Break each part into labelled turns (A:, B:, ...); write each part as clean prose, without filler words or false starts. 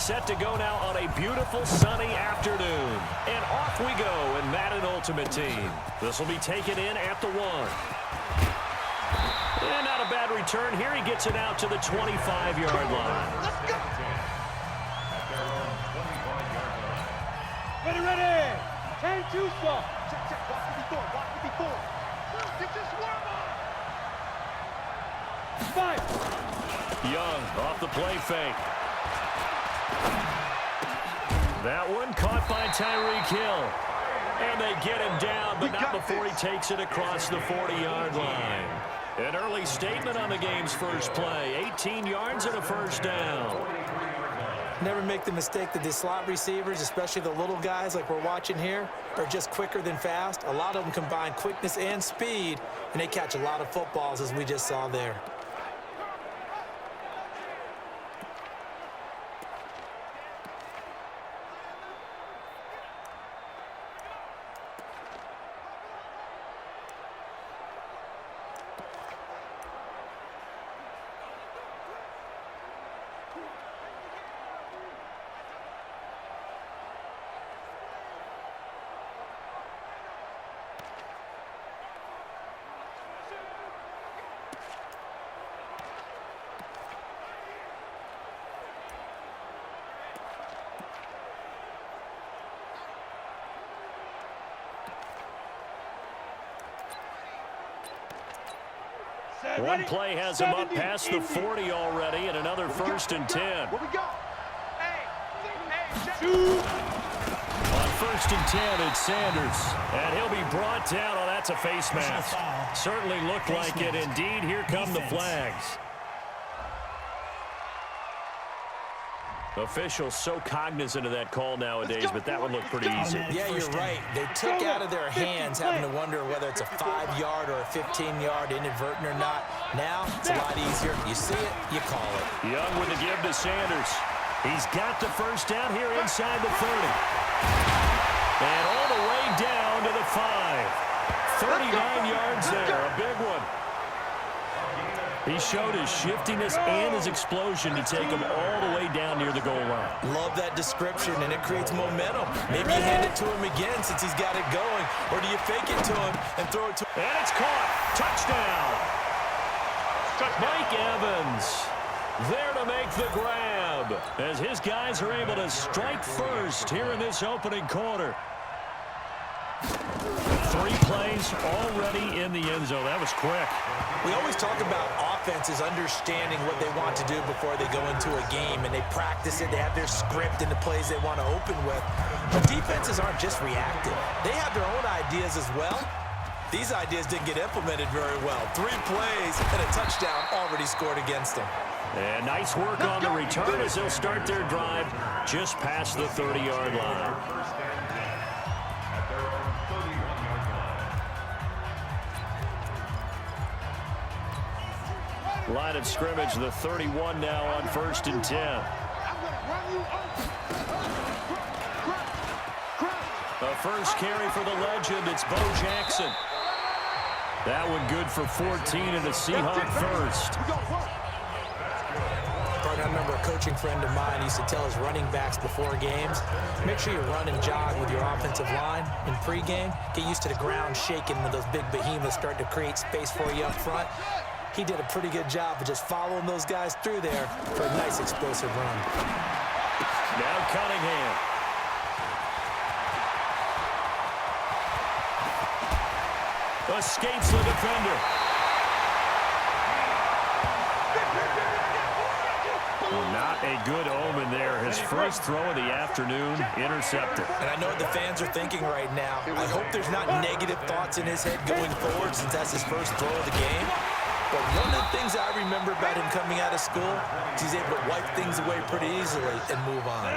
A: set to go now on a beautiful sunny afternoon. And off we go in Madden Ultimate Team. This will be taken in at the 1. And not a bad return here. He gets it out to the 25-yard line.
B: Let's go. Ready. 10-2 stop. Check. Watch me before. Get your swarm on. 5.
A: Young off the play fake. That one caught by Tyreek Hill. And they get him down, but not before he takes it across the 40-yard line. An early statement on the game's first play. 18 yards and a first down.
C: Never make the mistake that the slot receivers, especially the little guys like we're watching here, are just quicker than fast. A lot of them combine quickness and speed, and they catch a lot of footballs, as we just saw there.
A: One play has him up past the 40 already, and another 1st and 10.
B: Where we go?
A: On 1st and 10, it's Sanders. And he'll be brought down. Oh, that's a face mask. Certainly looked like it. Indeed, here come the flags. Officials so cognizant of that call nowadays, but that one looked pretty easy.
C: Yeah, you're right. They took out of their hands having to wonder whether it's a 5-yard or a 15-yard inadvertent or not. Now, it's a lot easier. You see it, you call it.
A: Young with the give to Sanders. He's got the first down here inside the 30. And all the way down to the 5. 39 yards there, a big one. He showed his shiftiness and his explosion to take him all the way down near the goal line.
C: Love that description, and it creates momentum. Maybe you hand it to him again since he's got it going, or do you fake it to him and throw it to him?
A: And it's caught. Touchdown. Mike Evans there to make the grab as his guys are able to strike first here in this opening quarter. 3 plays already in the end zone. That was quick.
C: We always talk about offenses understanding what they want to do before they go into a game, and they practice it. They have their script and the plays they want to open with. But defenses aren't just reactive. They have their own ideas as well. These ideas didn't get implemented very well. 3 plays and a touchdown already scored against them.
A: And nice work on the return as they'll start their drive just past the 30-yard line. Line of scrimmage, the 31 now on 1st and 10. The first carry for the legend, it's Bo Jackson. That one good for 14 and a Seahawk first.
C: I remember a coaching friend of mine used to tell his running backs before games, make sure you run and jog with your offensive line in pregame. Get used to the ground shaking when those big behemoths start to create space for you up front. He did a pretty good job of just following those guys through there for a nice explosive run.
A: Now Cunningham. Escapes the defender. Not a good omen there. His first throw of the afternoon intercepted.
C: And I know what the fans are thinking right now. I hope there's not negative thoughts in his head going forward since that's his first throw of the game. But one of the things I remember about him coming out of school is he's able to wipe things away pretty easily and move on.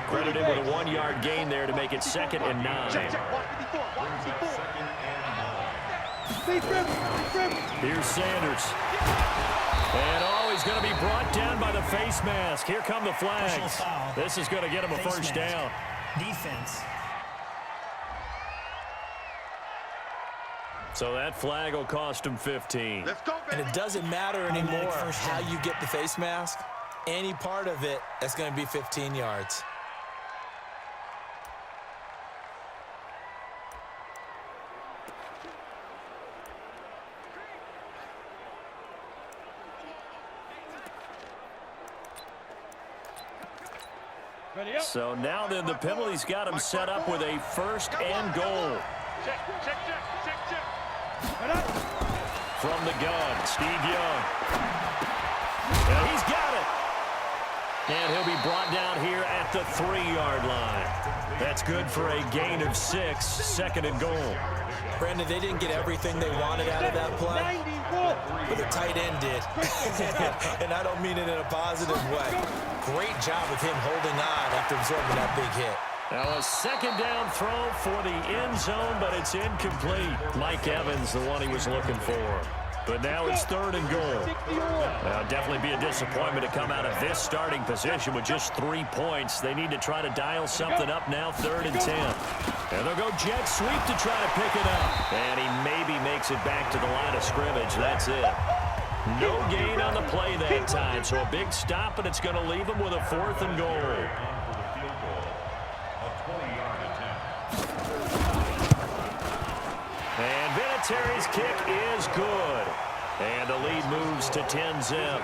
A: Credit him with a 1-yard gain there to make it 2nd and 9. Here's Sanders. And he's going to be brought down by the face mask. Here come the flags. This is going to get him a first down.
D: Defense.
A: So that flag will cost him 15.
B: Let's go,
C: And it doesn't matter anymore how you get the face mask. any part of it, that's going to be 15 yards.
A: So now then the penalty's got him set up with a 1st and goal.
B: Check.
A: From the gun, Steve Young. And he's got it. And he'll be brought down here at the 3-yard line. That's good for a gain of 6, 2nd and goal.
C: Brandon, they didn't get everything they wanted out of that play, but the tight end did. And I don't mean it in a positive way. Great job of him holding on after absorbing that big hit.
A: Now a 2nd down throw for the end zone, but it's incomplete. Mike Evans, the one he was looking for. But now it's 3rd and goal. Now definitely be a disappointment to come out of this starting position with just 3 points. They need to try to dial something up now, 3rd and 10. And they'll go jet sweep to try to pick it up. And he maybe makes it back to the line of scrimmage. That's it. No gain on the play that time. So a big stop, and it's going to leave him with a 4th and goal. And Vinatieri's kick is good. And the lead moves to 10-zip.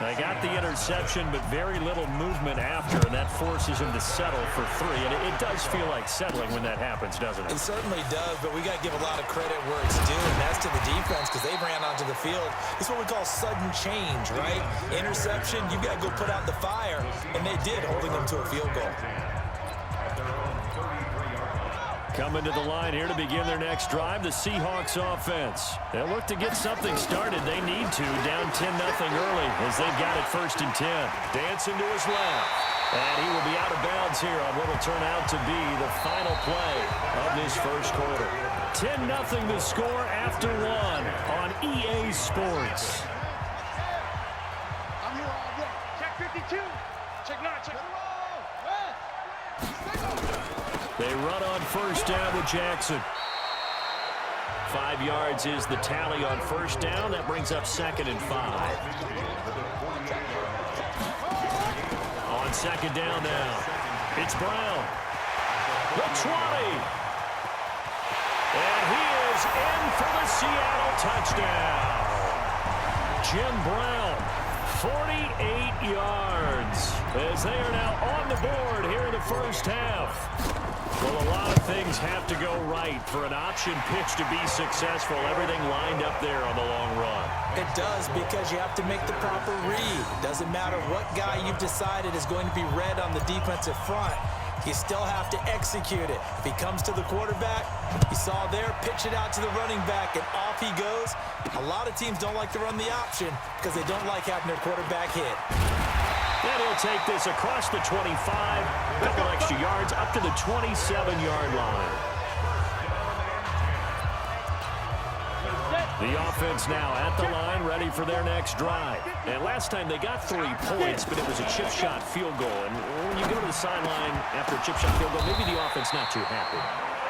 A: They got the interception, but very little movement after, and that forces him to settle for 3. And it does feel like settling when that happens, doesn't it?
C: It certainly does, but we got to give a lot of credit where it's due, and that's to the defense because they ran onto the field. It's what we call sudden change, right? Interception, you've got to go put out the fire, and they did, holding them to a field goal.
A: Coming to the line here to begin their next drive, the Seahawks offense. They'll look to get something started. They need to, down 10-0 early as they've got it 1st and 10. Dancing to his left. And he will be out of bounds here on what will turn out to be the final play of this 1st quarter. 10-0 the score after 1 on EA Sports.
B: I'm here all day. Check 52. Check 9. Check.
A: They run on 1st down with Jackson. 5 yards is the tally on 1st down. That brings up 2nd and 5. On 2nd down now, it's Brown. The 20. And he is in for the Seattle touchdown. Jim Brown, 48 yards, as they are now on the board here in the 1st half. Well, a lot of things have to go right for an option pitch to be successful. Everything lined up there on the long run.
C: It does, because you have to make the proper read. Doesn't matter what guy you've decided is going to be read on the defensive front. You still have to execute it. If he comes to the quarterback, you saw there, pitch it out to the running back, and off he goes. A lot of teams don't like to run the option because they don't like having their quarterback hit.
A: And he'll take this across the 25, a couple extra yards up to the 27-yard line. The offense now at the line, ready for their next drive. And last time they got 3 points, but it was a chip shot field goal. And when you go to the sideline after a chip shot field goal, maybe the offense not too happy.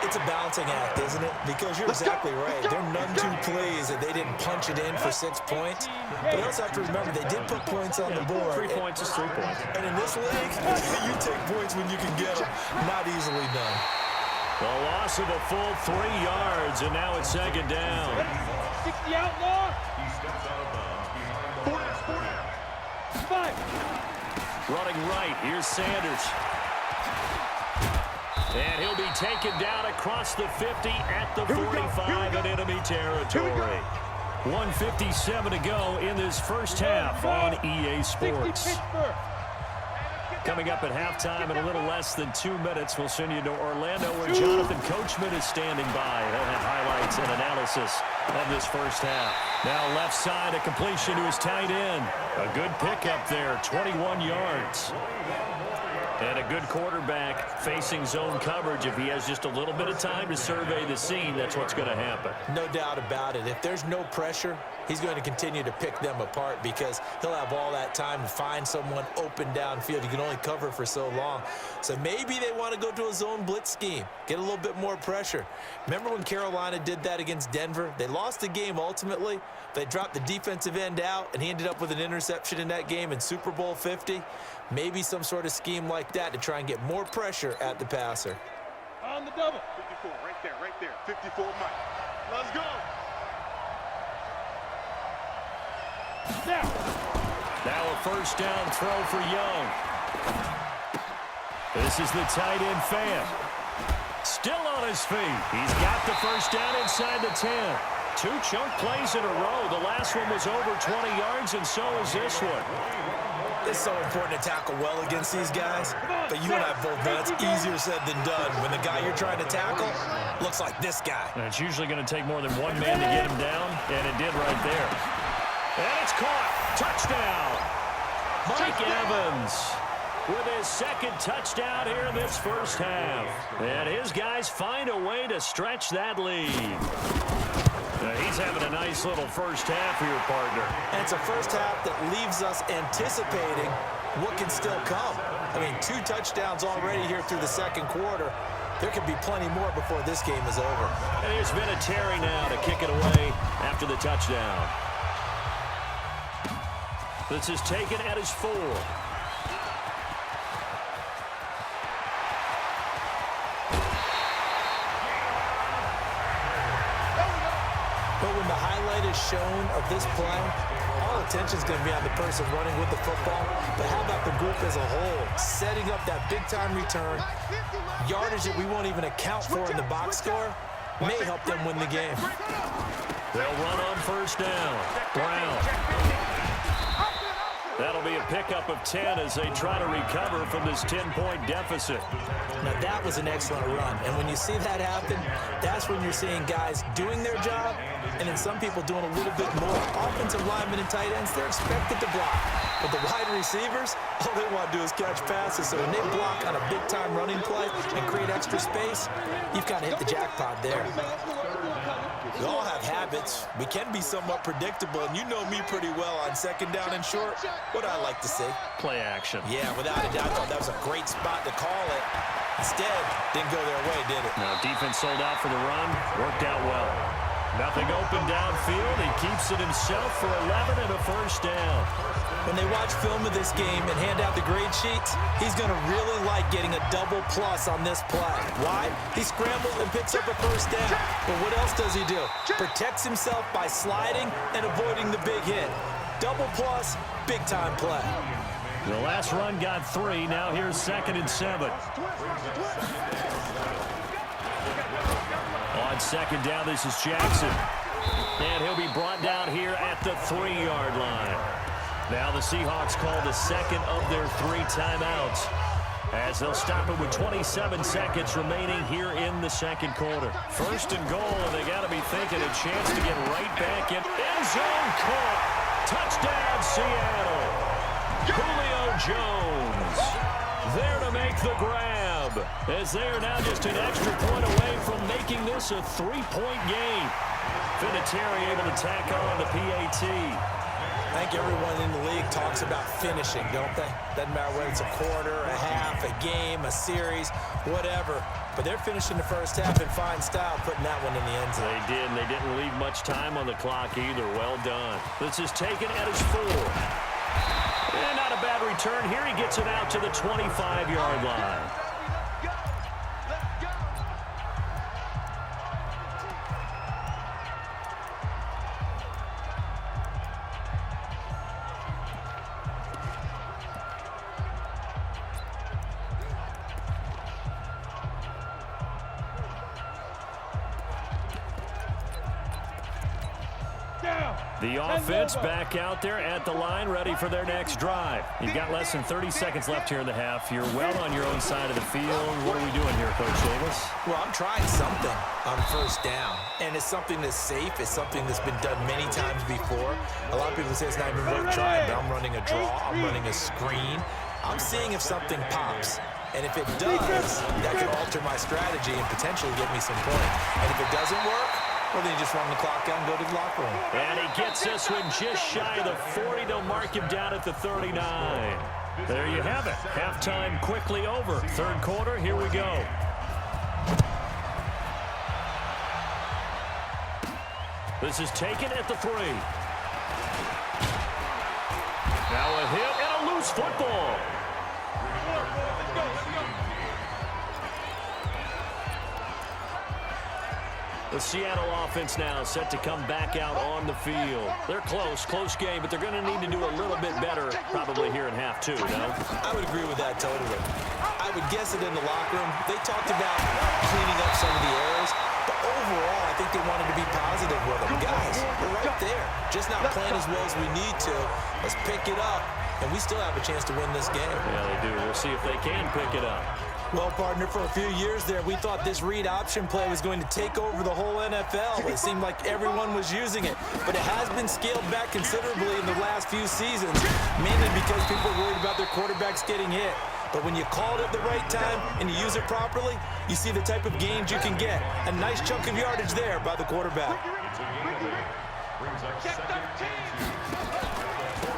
C: It's a balancing act, isn't it? Because you're exactly right. They're none too pleased that they didn't punch it in for 6 points. But you also have to remember they did put points on the board.
A: 3 points is 3 points.
C: And in this league, you take points when you can get them. Not easily done.
A: The loss of a full 3 yards, and now it's 2nd down.
B: 60 outlaw. He steps out of bounds. 40. 5.
A: Running right, here's Sanders. And he'll be taken down across the 50 at the 45 in enemy territory. 1:57 to go in this 1st half on EA Sports. Coming up at halftime in a little less than 2 minutes, we'll send you to Orlando where Jonathan Coachman is standing by. He'll have highlights and analysis of this 1st half. Now left side, a completion to his tight end. A good pickup there, 21 yards. And a good quarterback facing zone coverage. If he has just a little bit of time to survey the scene, that's what's going to happen.
C: No doubt about it. If there's no pressure, he's going to continue to pick them apart because he'll have all that time to find someone open downfield. You can only cover for so long. So maybe they want to go to a zone blitz scheme, get a little bit more pressure. Remember when Carolina did that against Denver? They lost the game ultimately. They dropped the defensive end out, and he ended up with an interception in that game in Super Bowl 50. Maybe some sort of scheme like that to try and get more pressure at the passer.
B: On the double. 54, right there. 54, Mike. Let's go.
A: Now a first down throw for Young. This is the tight end fan. Still on his feet. He's got the first down inside the 10. 2 chunk plays in a row. The last one was over 20 yards, and so is this one.
C: It's so important to tackle well against these guys, but you and I both know it's easier said than done when the guy you're trying to tackle looks like this guy.
A: And it's usually going to take more than one man to get him down, and it did right there. And it's caught. Touchdown. Mike Evans with his second touchdown here in this first half. And his guys find a way to stretch that lead. He's having a nice little first half here, partner.
C: And it's a first half that leaves us anticipating what can still come. I mean, 2 touchdowns already here through the second quarter. There could be plenty more before this game is over.
A: And it's been a Terry now to kick it away after the touchdown. This is taken at his 4.
C: But when the highlight is shown of this play, all attention is going to be on the person running with the football. But how about the group as a whole, setting up that big-time return, yardage that we won't even account for in the box score, may help them win the game.
A: They'll run on first down. Brown. That'll be a pickup of 10 as they try to recover from this 10-point deficit.
C: Now, that was an excellent run. And when you see that happen, that's when you're seeing guys doing their job and then some people doing a little bit more. Offensive linemen and tight ends, they're expected to block. But the wide receivers, all they want to do is catch passes. So when they block on a big-time running play and create extra space, you've kind of hit the jackpot there. We all have habits. We can be somewhat predictable, and you know me pretty well on second down and short. What I like to see.
A: Play action.
C: Yeah, without a doubt, I thought that was a great spot to call it. Instead, didn't go their way, did it?
A: Now, defense sold out for the run. Worked out well. Nothing open downfield. He keeps it himself for 11 and a first down.
C: When they watch film of this game and hand out the grade sheets, he's going to really like getting a double plus on this play. Why? He scrambles and picks up a first down. But what else does he do? Protects himself by sliding and avoiding the big hit. Double plus, big-time play.
A: The last run got 3. Now here's 2nd and 7. On second down, this is Jackson. And he'll be brought down here at the 3-yard line. Now the Seahawks call the second of their 3 timeouts as they'll stop it with 27 seconds remaining here in the second quarter. First and goal, and they got to be thinking a chance to get right back in. End zone caught. Touchdown, Seattle. Julio Jones there to make the grab as they are now just an extra point away from making this a 3-point game. Vinatieri able to tack on the PAT.
C: I think everyone in the league talks about finishing, don't they? Doesn't matter whether it's a quarter, a half, a game, a series, whatever. But they're finishing the first half in fine style, putting that one in the end zone.
A: They did, and they didn't leave much time on the clock either. Well done. This is taken at his 4. And not a bad return. Here he gets it out to the 25-yard line. The offense back out there at the line, ready for their next drive. You've got less than 30 seconds left here in the half. You're well on your own side of the field. What are we doing here, Coach Davis?
C: Well, I'm trying something on first down, and it's something that's safe. It's something that's been done many times before. A lot of people say it's not even worth trying, but I'm running a draw. I'm running a screen. I'm seeing if something pops. And if it does, that could alter my strategy and potentially get me some points. And if it doesn't work, or then you just run the clock out and go to the locker room.
A: And he gets this one just shy of the 40. They'll mark him down at the 39. There you have it. Halftime quickly over. Third quarter, here we go. This is taken at the 3. Now a hit and a loose football. The Seattle offense now set to come back out on the field. They're close game, but they're going to need to do a little bit better probably here in half 2, no?
C: I would agree with that totally. I would guess it in the locker room. They talked about cleaning up some of the errors, but overall, I think they wanted to be positive with them. Guys, we're right there. Just not playing as well as we need to. Let's pick it up, and we still have a chance to win this game.
A: Yeah, they do. We'll see if they can pick it up.
C: Well, partner, for a few years there, we thought this read option play was going to take over the whole NFL. It seemed like everyone was using it, but it has been scaled back considerably in the last few seasons, mainly because people are worried about their quarterbacks getting hit. But when you call it at the right time and you use it properly, you see the type of gains you can get. A nice chunk of yardage there by the quarterback.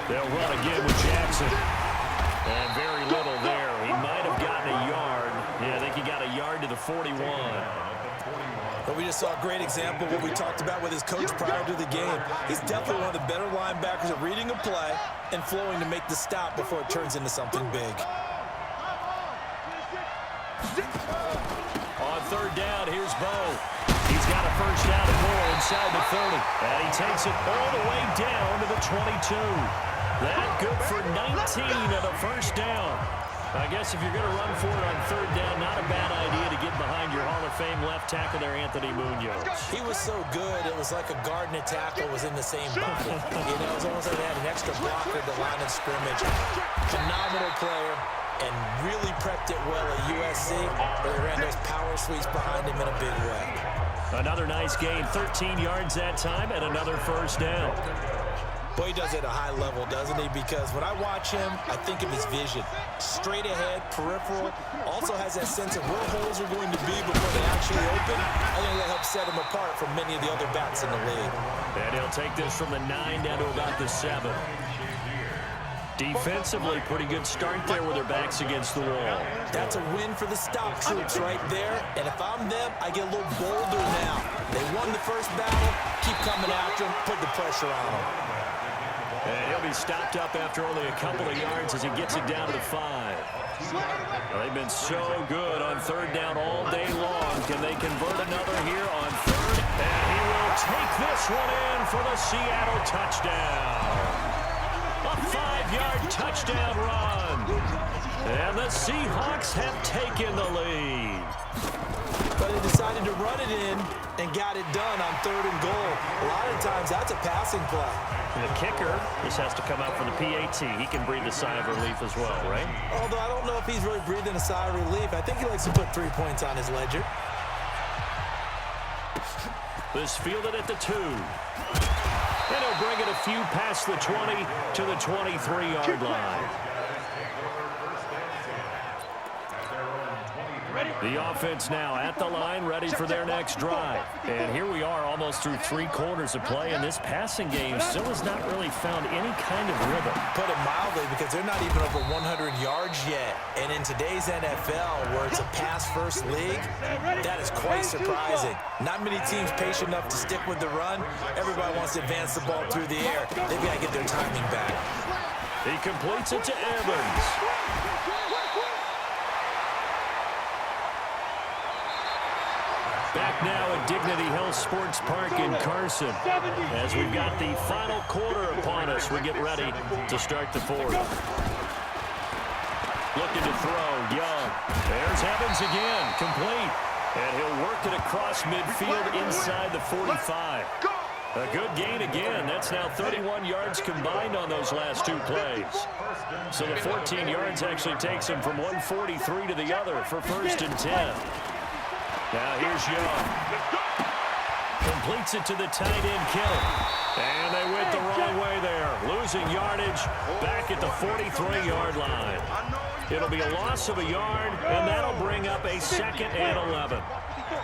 A: They'll run again with Jackson. And very little there. He might have gotten a yard. Yeah, I think he got a yard to the 41.
C: But we just saw a great example of what we talked about with his coach prior to the game. He's definitely one of the better linebackers at reading a play and flowing to make the stop before it turns into something big.
A: On third down, here's Bo. He's got a first down and more inside the 30. And he takes it all the way down to the 22. That good for 19 and a first down. I guess if you're going to run for it on third down, not a bad idea to get behind your Hall of Fame left tackle there, Anthony Munoz.
C: He was so good, it was like a guard and a tackle was in the same body. You know, it was almost like they had an extra blocker at the line of scrimmage. Phenomenal player, and really prepped it well at USC, where they ran those power sweeps behind him in a big way.
A: Another nice gain, 13 yards that time, and another first down.
C: Boy, he does it at a high level, doesn't he? Because when I watch him, I think of his vision. Straight ahead, peripheral, also has that sense of where holes are going to be before they actually open. I think that helps set him apart from many of the other backs in the league.
A: And he'll take this from the 9 down to about the 7. Defensively, pretty good start there with their backs against the wall.
C: That's a win for the stop troops right there. And if I'm them, I get a little bolder now. They won the first battle. Keep coming after them. Put the pressure on them.
A: And he'll be stopped up after only a couple of yards as he gets it down to the 5. Well, they've been so good on third down all day long. Can they convert another here on third? And he will take this one in for the Seattle touchdown. A 5-yard touchdown run. And the Seahawks have taken the lead.
C: But they decided to run it in and got it done on third and goal. A lot of times, that's a passing play.
A: And the kicker just has to come out for the PAT. He can breathe a sigh of relief as well, right?
C: Although I don't know if he's really breathing a sigh of relief. I think he likes to put 3 points on his ledger.
A: This fielded at the 2. And he'll bring it a few past the 20 to the 23-yard line. The offense now at the line, ready for their next drive. And here we are almost through 3 quarters of play, and this passing game still has not really found any kind of rhythm.
C: Put it mildly, because they're not even over 100 yards yet. And in today's NFL, where it's a pass-first league, that is quite surprising. Not many teams patient enough to stick with the run. Everybody wants to advance the ball through the air. They've got to get their timing back.
A: He completes it to Evans. Back now at Dignity Health Sports Park in Carson. As we've got the final quarter upon us, we get ready to start the fourth. Looking to throw, Young. There's Evans again, complete. And he'll work it across midfield inside the 45. A good gain again. That's now 31 yards combined on those last 2 plays. So the 14 yards actually takes him from 143 to the other for first and 10. Now here's Young. Completes it to the tight end, Kittle. And they went the wrong way there. Losing yardage back at the 43-yard line. It'll be a loss of a yard, and that'll bring up a 2nd and 11.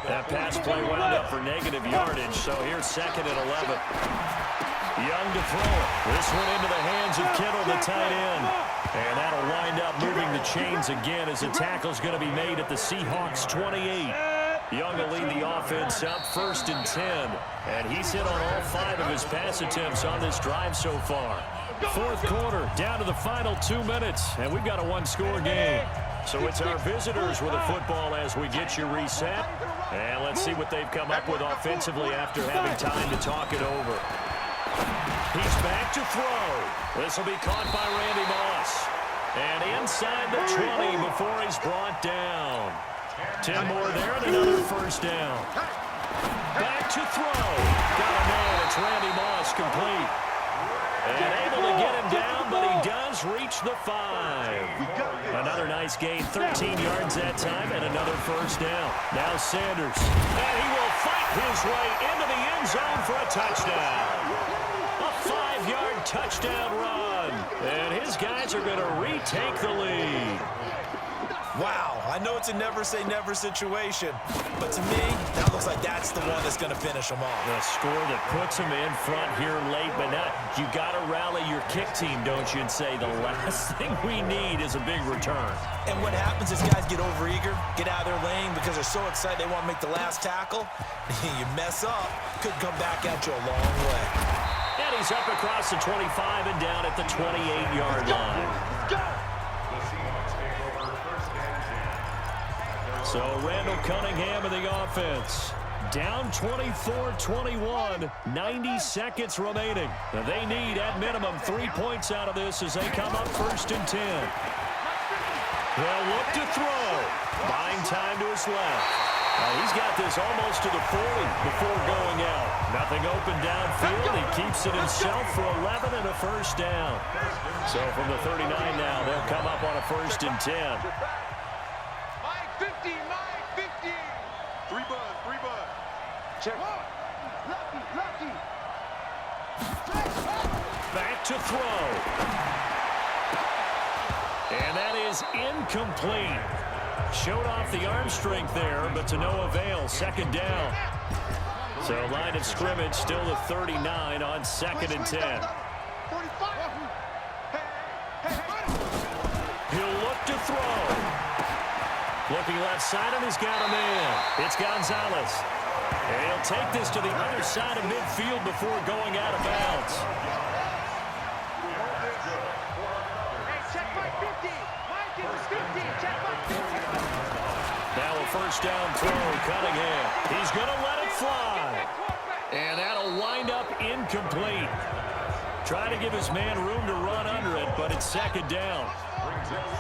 A: That pass play wound up for negative yardage, so here's 2nd and 11. Young to throw it. This one into the hands of Kittle, the tight end. And that'll wind up moving the chains again as the tackle's going to be made at the Seahawks 28. Young will lead the offense up 1st and 10. And he's hit on all 5 of his pass attempts on this drive so far. 4th quarter, down to the final 2 minutes, and we've got a one-score game. So it's our visitors with the football as we get you reset. And let's see what they've come up with offensively after having time to talk it over. He's back to throw. This will be caught by Randy Moss. And inside the 20 before he's brought down. 10 more there and another 1st down. Back to throw. Got a man. It's Randy Moss complete. And able to get him down, but he does reach the 5. Another nice gain, 13 yards that time, and another 1st down. Now Sanders. And he will fight his way into the end zone for a touchdown. A 5-yard touchdown run. And his guys are going to retake the lead.
C: Wow, I know it's a never-say-never situation, but to me, that looks like that's the one that's going to finish them off.
A: The score that puts them in front here late, but not. You got to rally your kick team, don't you, and say the last thing we need is a big return.
C: And what happens is guys get overeager, get out of their lane because they're so excited they want to make the last tackle. You mess up, could come back at you a long way.
A: And he's up across the 25 and down at the 28-yard line. So Randall Cunningham in the offense. Down 24-21, 90 seconds remaining. Now they need, at minimum, 3 points out of this as they come up 1st and 10. They'll look to throw. Buying time to his left. He's got this almost to the 40 before going out. Nothing open downfield. He keeps it himself for 11 and a 1st down. So from the 39 now, they'll come up on a 1st and 10.
B: 50, 50. 3 bud. Check. Lucky.
A: Back to throw. And that is incomplete. Showed off the arm strength there, but to no avail. 2nd down. So line of scrimmage still the 39 on 2nd and 10.
B: 45.
A: He'll look to throw. Looking left side, and he's got a man. It's Gonzalez. And he'll take this to the other side of midfield before going out of bounds.
B: Check my 50. Mike is 50. Check my 50.
A: Now a 1st down throw, Cunningham. He's going to let it fly. And that'll wind up incomplete. Trying to give his man room to run under it, but it's 2nd down.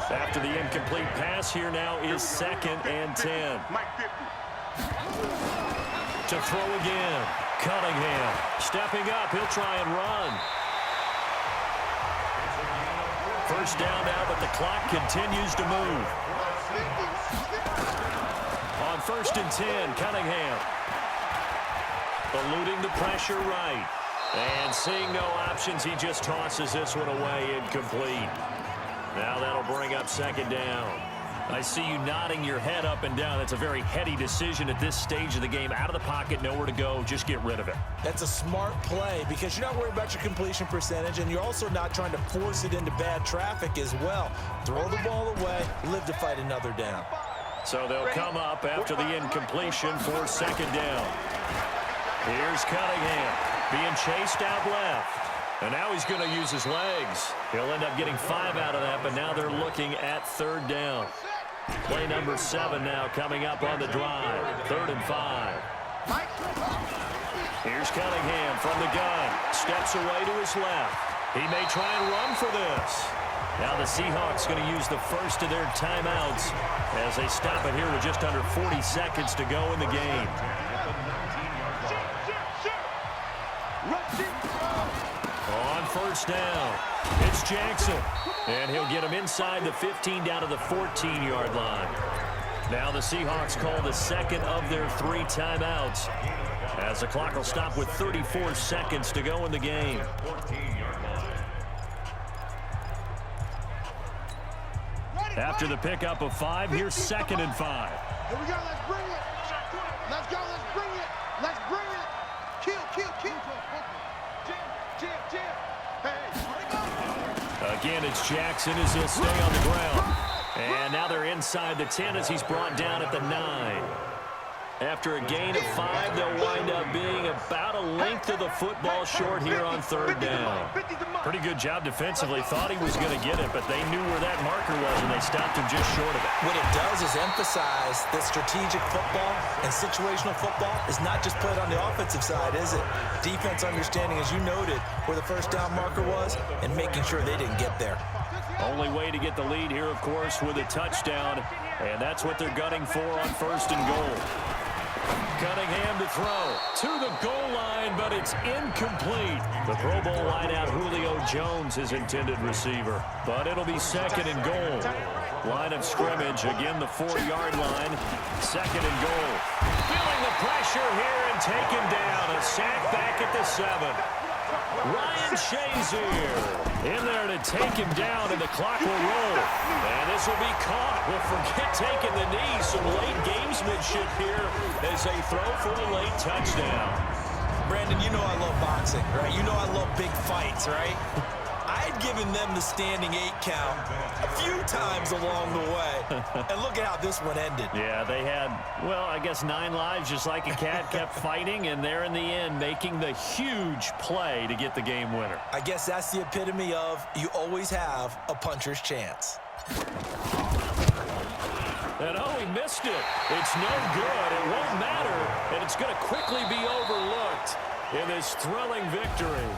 A: After the incomplete pass, here now is 2nd and 10. To throw again. Cunningham stepping up. He'll try and run. 1st down now, but the clock continues to move. On 1st and 10, Cunningham. Eluding the pressure right. And seeing no options, he just tosses this one away, incomplete. Now that'll bring up 2nd down. I see you nodding your head up and down. That's a very heady decision at this stage of the game. Out of the pocket, nowhere to go. Just get rid of it.
C: That's a smart play because you're not worried about your completion percentage, and you're also not trying to force it into bad traffic as well. Throw the ball away, live to fight another down.
A: So they'll come up after the incompletion for 2nd down. Here's Cunningham being chased out left. And now he's going to use his legs. He'll end up getting 5 out of that, but now they're looking at 3rd down. Play number 7 now coming up on the drive. 3rd and 5. Here's Cunningham from the gun. Steps away to his left. He may try and run for this. Now the Seahawks going to use the first of their timeouts as they stop it here with just under 40 seconds to go in the game. On 1st down, it's Jackson. And he'll get him inside the 15 down to the 14-yard line. Now the Seahawks call the 2nd of their 3 timeouts as the clock will stop with 34 seconds to go in the game. After the pickup of 5, here's 2nd and 5.
B: Here we go, let's bring it.
A: Again, it's Jackson as he'll stay on the ground. And now they're inside the 10 as he's brought down at the 9. After a gain of 5, they'll wind up being about a length of the football short here on 3rd down. Pretty good job defensively. Thought he was going to get it, but they knew where that marker was, and they stopped him just short of it.
C: What it does is emphasize that strategic football and situational football is not just played on the offensive side, is it? Defense understanding, as you noted, where the 1st down marker was and making sure they didn't get there.
A: Only way to get the lead here, of course, with a touchdown, and that's what they're gunning for on 1st and goal. Cunningham to throw to the goal line, but it's incomplete. The Pro Bowl wideout Julio Jones, his intended receiver, but it'll be 2nd and goal. Line of scrimmage, again the 4-yard line, 2nd and goal. Feeling the pressure here and taken down. A sack back at the 7. Ryan Shazier in there to take him down, and the clock will roll. And this will be caught. Well, forget taking the knee. Some late gamesmanship here as they throw for a late touchdown.
C: Brandon, you know I love boxing, right? You know I love big fights, right? I had given them the standing 8 count a few times along the way. And look at how this one ended.
A: Yeah, they had, well, I guess 9 lives, just like a cat, kept fighting, and they're in the end making the huge play to get the game winner.
C: I guess that's the epitome of you always have a puncher's chance.
A: And oh, he missed it. It's no good. It won't matter, and it's going to quickly be overlooked in this thrilling victory.